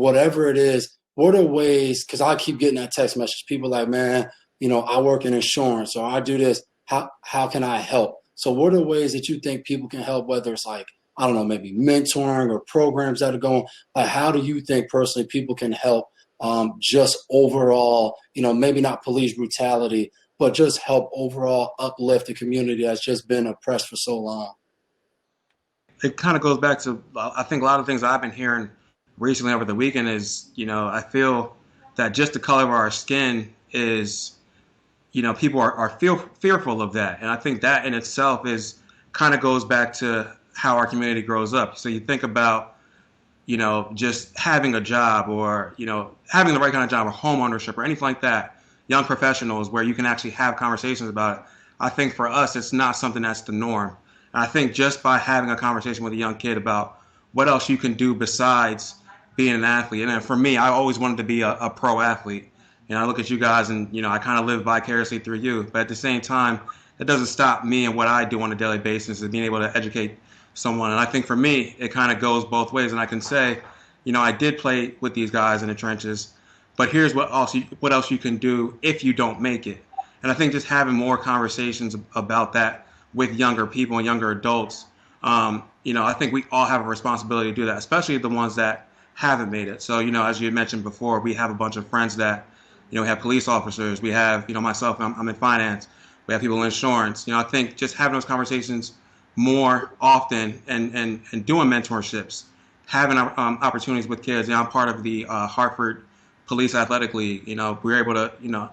whatever it is, what are ways, because I keep getting that text message, people like, man, I work in insurance or I do this. How can I help? So what are ways that you think people can help, whether it's like, I don't know, maybe mentoring or programs that are going, like how do you think personally people can help just overall, maybe not police brutality, but just help overall uplift the community that's just been oppressed for so long? It kind of goes back to, I think a lot of things I've been hearing recently over the weekend is, I feel that just the color of our skin is, people are fearful of that. And I think that in itself is kind of goes back to how our community grows up. So you think about, just having a job or, having the right kind of job or home ownership or anything like that, young professionals where you can actually have conversations about it. I think for us, it's not something that's the norm. And I think just by having a conversation with a young kid about what else you can do besides being an athlete. And then for me, I always wanted to be a pro athlete. I look at you guys and, I kind of live vicariously through you. But at the same time, it doesn't stop me and what I do on a daily basis of being able to educate someone. And I think for me, it kind of goes both ways. And I can say, I did play with these guys in the trenches, but here's what else you can do if you don't make it. And I think just having more conversations about that with younger people and younger adults, I think we all have a responsibility to do that, especially the ones that haven't made it. So, as you had mentioned before, we have a bunch of friends that, we have police officers, we have, myself, I'm in finance, we have people in insurance. I think just having those conversations more often and doing mentorships, having opportunities with kids. I'm part of the Hartford Police Athletic League. We're able to,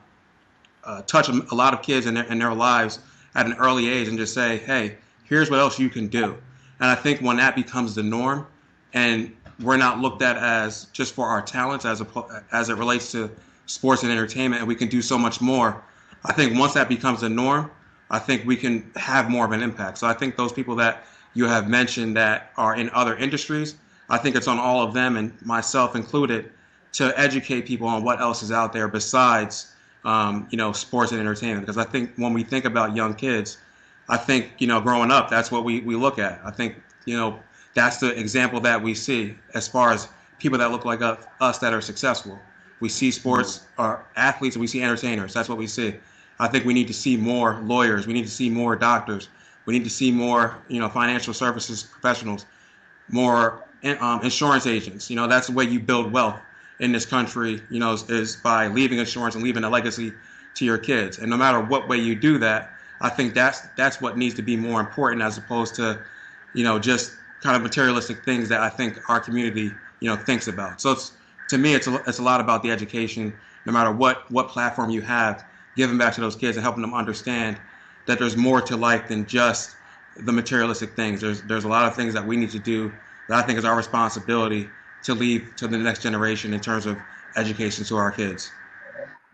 touch a lot of kids in their lives at an early age and just say, hey, here's what else you can do. And I think when that becomes the norm and we're not looked at as just for our talents as it relates to sports and entertainment, and we can do so much more. I think once that becomes the norm, I think we can have more of an impact. So I think those people that you have mentioned that are in other industries, I think it's on all of them and myself included to educate people on what else is out there besides, sports and entertainment. Because I think when we think about young kids, I think, growing up, that's what we look at. I think, that's the example that we see as far as people that look like us that are successful. We see sports or athletes and we see entertainers. That's what we see. I think we need to see more lawyers. We need to see more doctors. We need to see more, financial services professionals, more insurance agents. That's the way you build wealth in this country, is by leaving insurance and leaving a legacy to your kids. And no matter what way you do that, I think that's what needs to be more important as opposed to, just kind of materialistic things that I think our community, thinks about. So to me, it's a lot about the education, no matter what platform you have, giving back to those kids and helping them understand that there's more to life than just the materialistic things. There's a lot of things that we need to do that I think is our responsibility to leave to the next generation in terms of education to our kids.